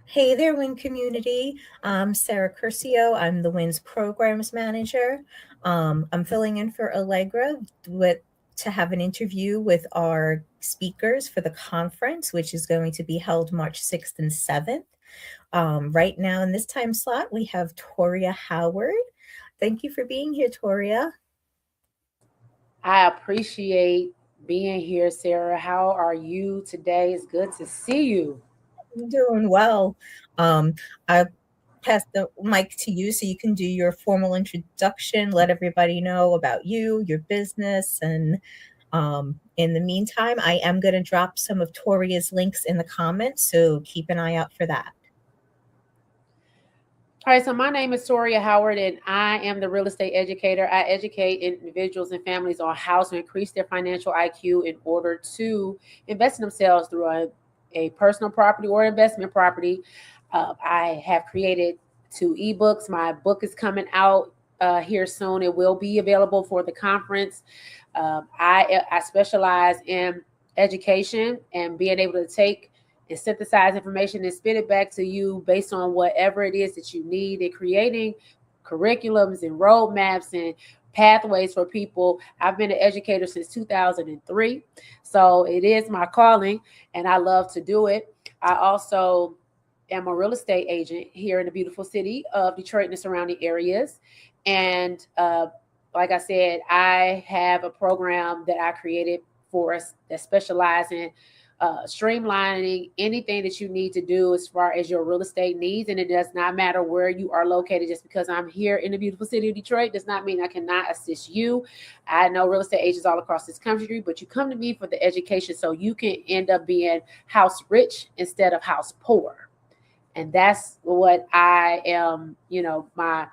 Hey there, WIN community. I'm Sarah Curcio. I'm the WIN's programs manager. I'm filling in for Allegra to have an interview with our speakers for the conference, which is going to be held March 6th and 7th. Right now, in this time slot, we have Toria Howard. Thank you for being here, Toria. I appreciate being here, Sarah. How are you today? It's good to see you. I'm doing well. I pass the mic to you so you can do your formal introduction, let everybody know about you, your business, and in the meantime, I am going to drop some of Toria's links in the comments, so keep an eye out for that. All right, so my name is Toria Howard, and I am the real estate educator. I educate individuals and families on how to increase their financial IQ in order to invest in themselves through a personal property or investment property. I have created 2 ebooks. My book is coming out here soon. It will be available for the conference. I specialize in education and being able to take and synthesize information and spit it back to you based on whatever it is that you need, and creating curriculums and roadmaps and pathways for people. I've been an educator since 2003, so it is my calling and I love to do it. I also am a real estate agent here in the beautiful city of Detroit and the surrounding areas. And like I said, I have a program that I created for us that specializes in streamlining anything that you need to do as far as your real estate needs. And it does not matter where you are located. Just because I'm here in the beautiful city of Detroit does not mean I cannot assist you. I know real estate agents all across this country, but you come to me for the education so you can end up being house rich instead of house poor. And that's what I am, my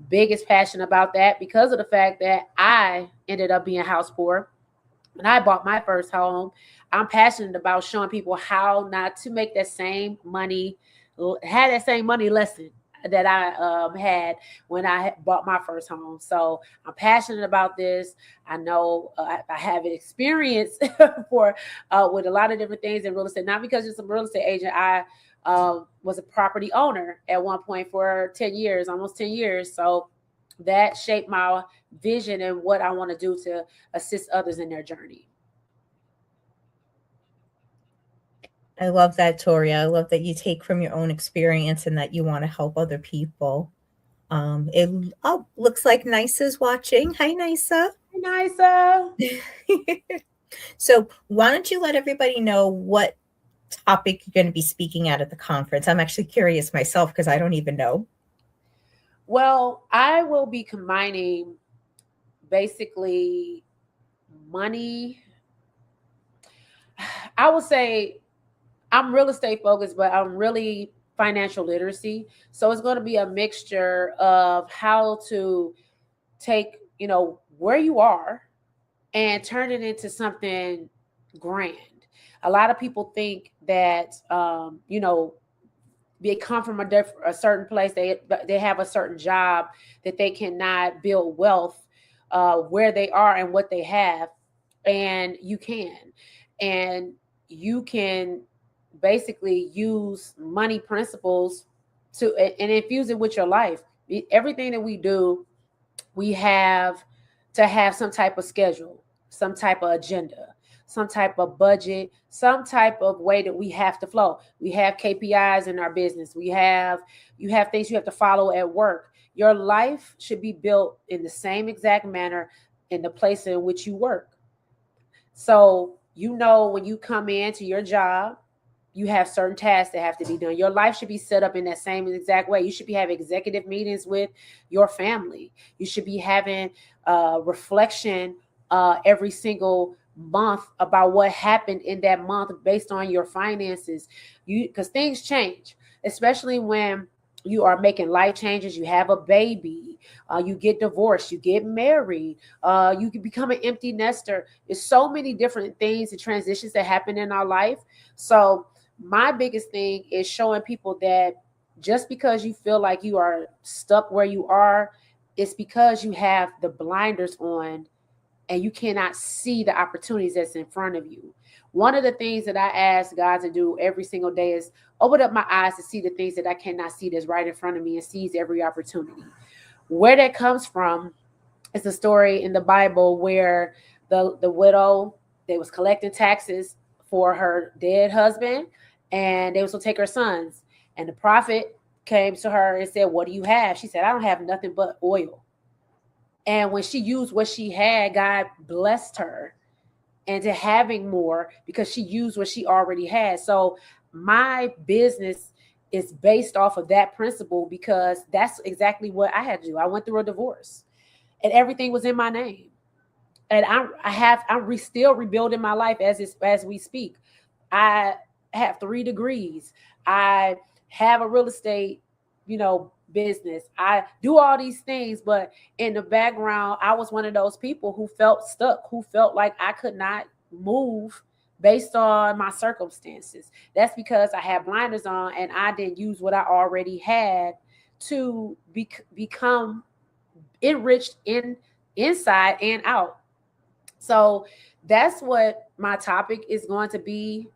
biggest passion about that, because of the fact that I ended up being house poor when I bought my first home. I'm passionate about showing people how not to make that same money, had that same money lesson that I had when I bought my first home. So I'm passionate about this. I know I have experience for with a lot of different things in real estate. Not because I'm a real estate agent. I was a property owner at one point for 10 years, almost 10 years. So that shaped my vision and what I want to do to assist others in their journey. I love that, Toria. I love that you take from your own experience and that you want to help other people. It looks like Nisa's watching. Hi, Nisa. Hey, Nisa. So, why don't you let everybody know what topic you're going to be speaking at the conference? I'm actually curious myself because I don't even know. Well, I will be combining basically money. I would say I'm real estate focused, but I'm really financial literacy. So it's going to be a mixture of how to take, where you are and turn it into something grand. A lot of people think that, they come from a certain place. They have a certain job that they cannot build wealth where they are and what they have, and you can, and you can basically use money principles to and infuse it with your life. Everything that we do, we have to have some type of schedule, some type of agenda, some type of budget, some type of way that we have to flow. We have KPIs in our business. You have things you have to follow at work. Your life should be built in the same exact manner in the place in which you work. So, when you come into your job, you have certain tasks that have to be done. Your life should be set up in that same exact way. You should be having executive meetings with your family. You should be having reflection every single month about what happened in that month based on your finances. Because things change, especially when you are making life changes. You have a baby, you get divorced, you get married, you can become an empty nester. There's so many different things and transitions that happen in our life. So my biggest thing is showing people that just because you feel like you are stuck where you are, it's because you have the blinders on and you cannot see the opportunities that's in front of you. One of the things that I ask God to do every single day is open up my eyes to see the things that I cannot see that's right in front of me and seize every opportunity. Where that comes from is a story in the Bible where the widow, they was collecting taxes for her dead husband, and they was gonna take her sons. And the prophet came to her and said, "What do you have?" She said, "I don't have nothing but oil." And when she used what she had, God blessed her into having more because she used what she already had. So my business is based off of that principle because that's exactly what I had to do. I went through a divorce and everything was in my name. And I'm still rebuilding my life as we speak. I have 3 degrees. I have a real estate, business. I do all these things, but in the background, I was one of those people who felt stuck, who felt like I could not move based on my circumstances. That's because I had blinders on and I didn't use what I already had to become enriched inside and out. So that's what my topic is going to be,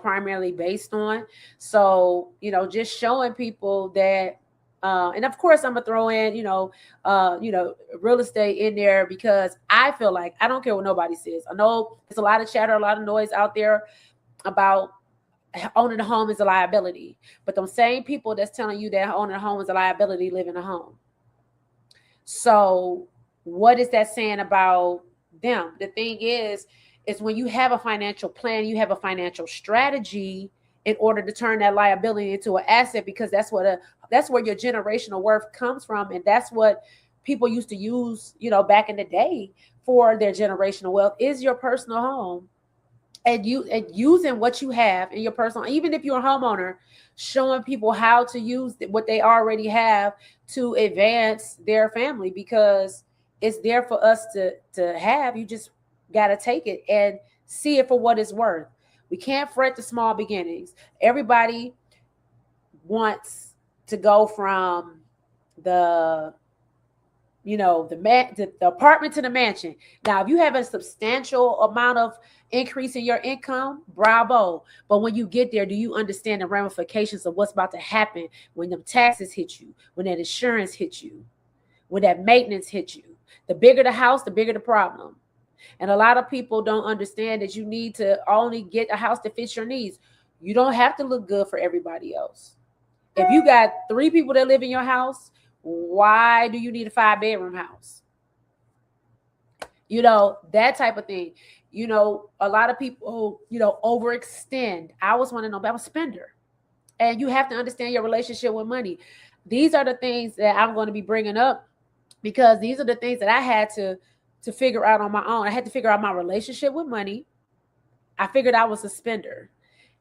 primarily based on. So, just showing people that, and of course I'm gonna throw in, real estate in there because I feel like I don't care what nobody says. I know there's a lot of chatter, a lot of noise out there about owning a home is a liability, but them same people that's telling you that owning a home is a liability live in a home. So what is that saying about them? The thing is when you have a financial plan, you have a financial strategy in order to turn that liability into an asset because that's where your generational worth comes from, and that's what people used to use, back in the day for their generational wealth is your personal home. And using what you have in your personal, even if you're a homeowner, showing people how to use what they already have to advance their family because it's there for us to have. You just got to take it and see it for what it's worth. We can't fret the small beginnings. Everybody wants to go from the the apartment to the mansion. Now, if you have a substantial amount of increase in your income, bravo. But when you get there, do you understand the ramifications of what's about to happen when the taxes hit you, when that insurance hits you, when that maintenance hits you? The bigger the house, the bigger the problem. And a lot of people don't understand that you need to only get a house that fits your needs. You don't have to look good for everybody else. If you got 3 people that live in your house, why do you need a 5-bedroom house? That type of thing. A lot of people, overextend. I was one of them. I'm a spender. And you have to understand your relationship with money. These are the things that I'm going to be bringing up because these are the things that I had to figure out on my own. I had to figure out my relationship with money. I figured I was a spender.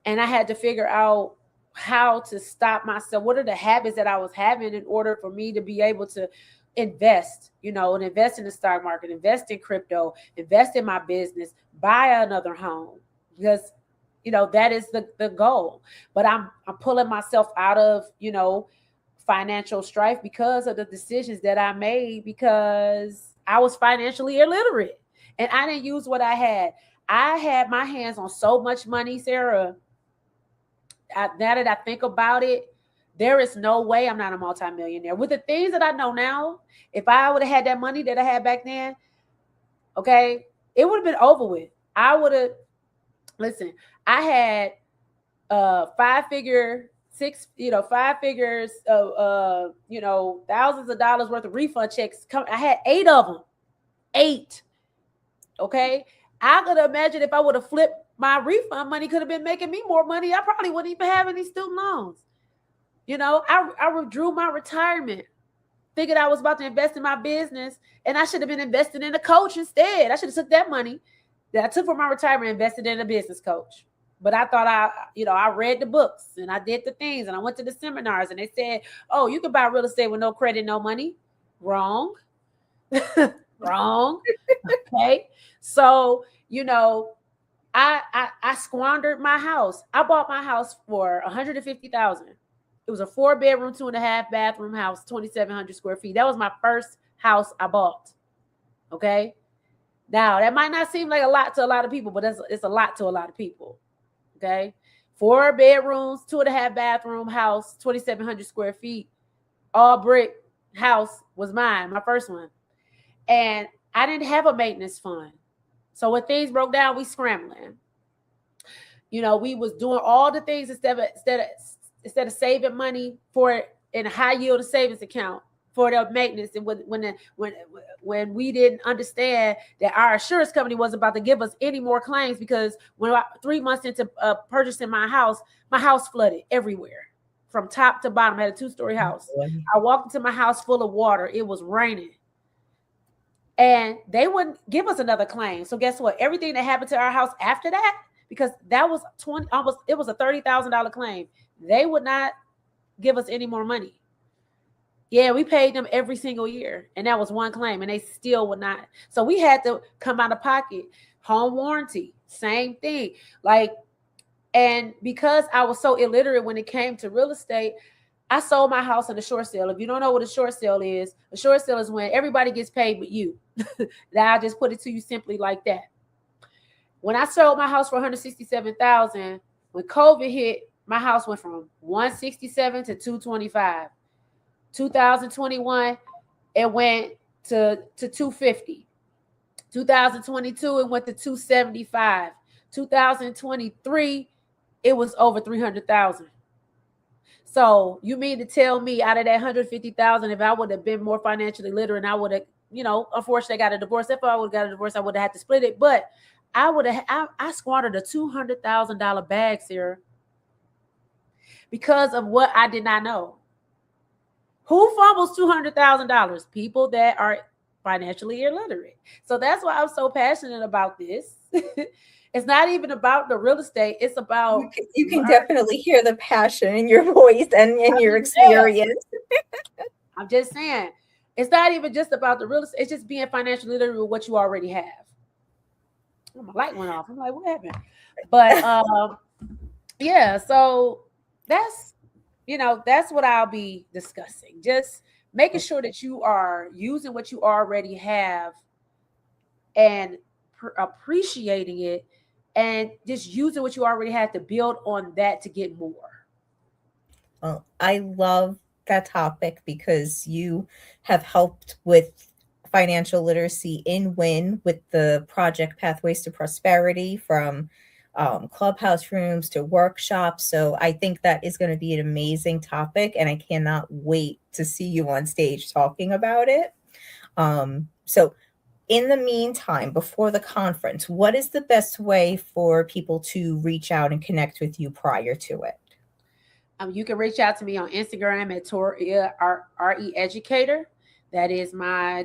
And I had to figure out how to stop myself. What are the habits that I was having in order for me to be able to invest, and invest in the stock market, invest in crypto, invest in my business, buy another home because, that is the goal. But I'm pulling myself out of, financial strife because of the decisions that I made because I was financially illiterate and I didn't use what I had. I had my hands on so much money, Sarah. Now that I think about it, there is no way I'm not a multimillionaire. With the things that I know now, if I would have had that money that I had back then, okay, it would have been over with. I would have, listen, I had 5 figures, thousands of dollars worth of refund checks. I had 8 of them. 8. Okay. I could imagine if I would have flipped my refund money, could have been making me more money. I probably wouldn't even have any student loans. I withdrew my retirement, figured I was about to invest in my business, and I should have been investing in a coach instead. I should have took that money that I took from my retirement and invested in a business coach. But I thought I read the books and I did the things and I went to the seminars and they said, oh, you can buy real estate with no credit, no money. Wrong. Wrong. Okay. So, I squandered my house. I bought my house for $150,000. It was a 4-bedroom, 2.5-bathroom house, 2,700 square feet. That was my first house I bought. Okay. Now, that might not seem like a lot to a lot of people, but it's a lot to a lot of people. Okay. 4 bedrooms, 2.5 bathroom house, 2,700 square feet, all brick house was mine, my first one. And I didn't have a maintenance fund. So when things broke down, we scrambling. We was doing all the things instead of saving money for it in a high yield savings account for the maintenance. And when we didn't understand that our insurance company was about to give us any more claims, because 3 months into purchasing my house flooded everywhere from top to bottom. I had a 2-story house. I walked into my house full of water. It was raining. And they wouldn't give us another claim. So guess what? Everything that happened to our house after that, because that was it was a $30,000 claim. They would not give us any more money. Yeah, we paid them every single year, and that was one claim, and they still would not. So we had to come out of pocket. Home warranty, same thing. And because I was so illiterate when it came to real estate, I sold my house in a short sale. If you don't know what a short sale is when everybody gets paid but you. Now I just put it to you simply like that. When I sold my house for $167,000, when COVID hit, my house went from $167 to $225. 2021, it went to $250. 2022, it went to $275. 2023, it was over $300,000. So you mean to tell me out of that $150,000, if I would have been more financially literate, and I would have, unfortunately got a divorce. If I would have got a divorce, I would have had to split it. But I squandered a $200,000 bag, Sarah, because of what I did not know. Who fumbles $200,000? People that are financially illiterate. So that's why I'm so passionate about this. It's not even about the real estate. It's about you can definitely hear the passion in your voice and in your experience. I'm just saying, it's not even just about the real estate. It's just being financially literate with what you already have. Oh, my light went off. I'm like, what happened? But yeah, so that's what I'll be discussing. Just making sure that you are using what you already have and appreciating it, and just using what you already have to build on that to get more. Well, I love that topic because you have helped with financial literacy in WIN with the project Pathways to Prosperity, from clubhouse rooms to workshops. So I think that is going to be an amazing topic, and I cannot wait to see you on stage talking about it. So in the meantime, before the conference, what is the best way for people to reach out and connect with you prior to it? You can reach out to me on Instagram at Toria RE Educator. That's my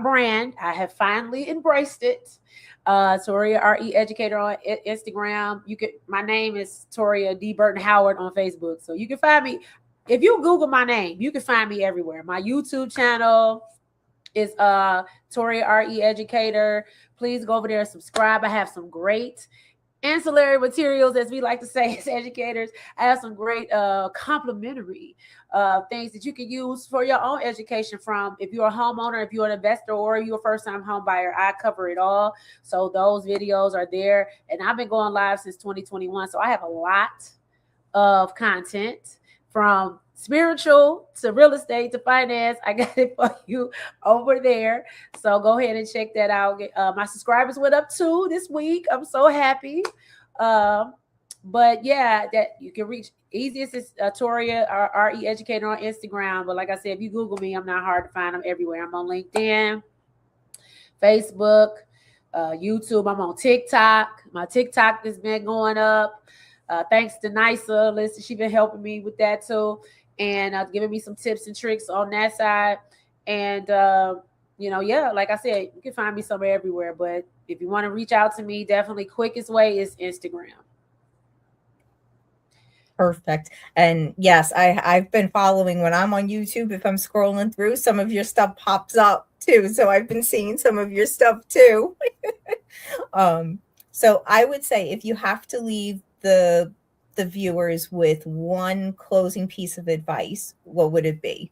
brand. I have finally embraced it. Toria RE Educator on Instagram. My name is Toria D. Burton Howard on Facebook. So you can find me. If you Google my name, you can find me everywhere. My YouTube channel is Toria RE Educator. Please go over there and subscribe. I have some great ancillary materials, as we like to say as educators. I have some great complimentary things that you can use for your own education, from if you're a homeowner, if you're an investor, or you're a first-time home buyer. I cover it all. So those videos are there. And I've been going live since 2021. So I have a lot of content, from spiritual to real estate to finance. I got it for you over there. So go ahead and check that out. My subscribers went up too this week. I'm so happy. But yeah, that you can reach easiest is Toria RE Educator on Instagram. But like I said, if you Google me, I'm not hard to find. I'm everywhere. I'm on LinkedIn, Facebook, YouTube. I'm on TikTok. My TikTok has been going up. Thanks to Nisa. Listen, she's been helping me with that too, and giving me some tips and tricks on that side. And yeah, like I said, you can find me somewhere everywhere. But if you want to reach out to me, definitely quickest way is Instagram. Perfect. And yes, I've been following when I'm on YouTube. If I'm scrolling through, some of your stuff pops up too. So I've been seeing some of your stuff too. So I would say, if you have to leave the viewers with one closing piece of advice, what would it be?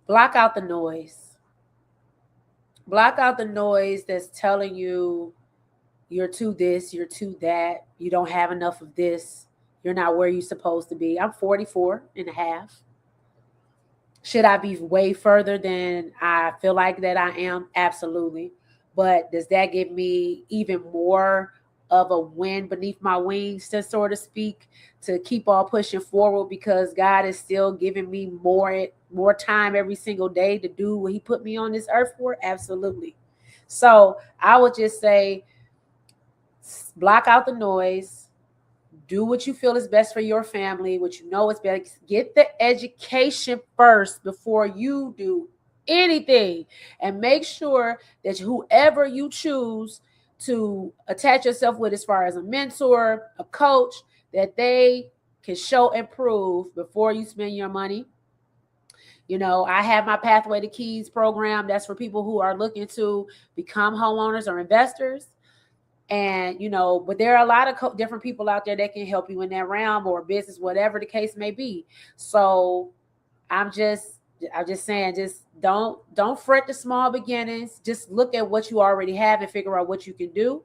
block out the noise. Block out the noise that's telling you you're too this, you're too that, you don't have enough of this, you're not where you're supposed to be. I'm 44 and a half. Should I be way further than I feel like that I am? Absolutely. But does that give me even more of a wind beneath my wings, to sort of speak, to keep on pushing forward because God is still giving me more time every single day to do what He put me on this earth for? Absolutely. So I would just say block out the noise, do what you feel is best for your family, what you know is best. Get the education first before you do anything. And make sure that whoever you choose to attach yourself with, as far as a mentor, a coach, that they can show and prove before you spend your money. You know, I have my Pathway to Keys program. That's for people who are looking to become homeowners or investors. And you know, but there are a lot of different people out there that can help you in that realm or business, whatever the case may be. So i'm just I'm just saying, just don't fret the small beginnings. Just look at what you already have and figure out what you can do,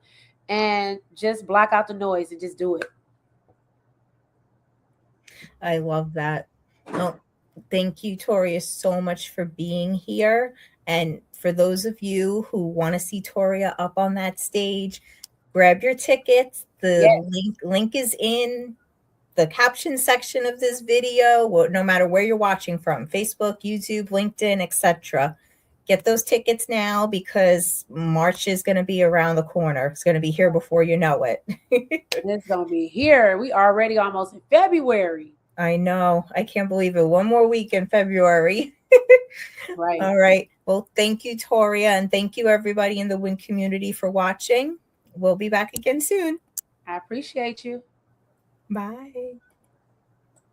and just block out the noise and just do it. I love that. Oh, thank you, Toria, so much for being here. And for those of you who want to see Toria up on that stage, grab your tickets. The Yes, link is in the caption section of this video, no matter where you're watching from, Facebook, YouTube, LinkedIn, etc. Get those tickets now because March is going to be around the corner. It's going to be here before you know it. it's gonna be here. We already almost in February. I know. I can't believe it. One more week in February. Right. All right. Well, thank you, Toria, and thank you, everybody in the WIN community, for watching. We'll be back again soon. I appreciate you. Bye.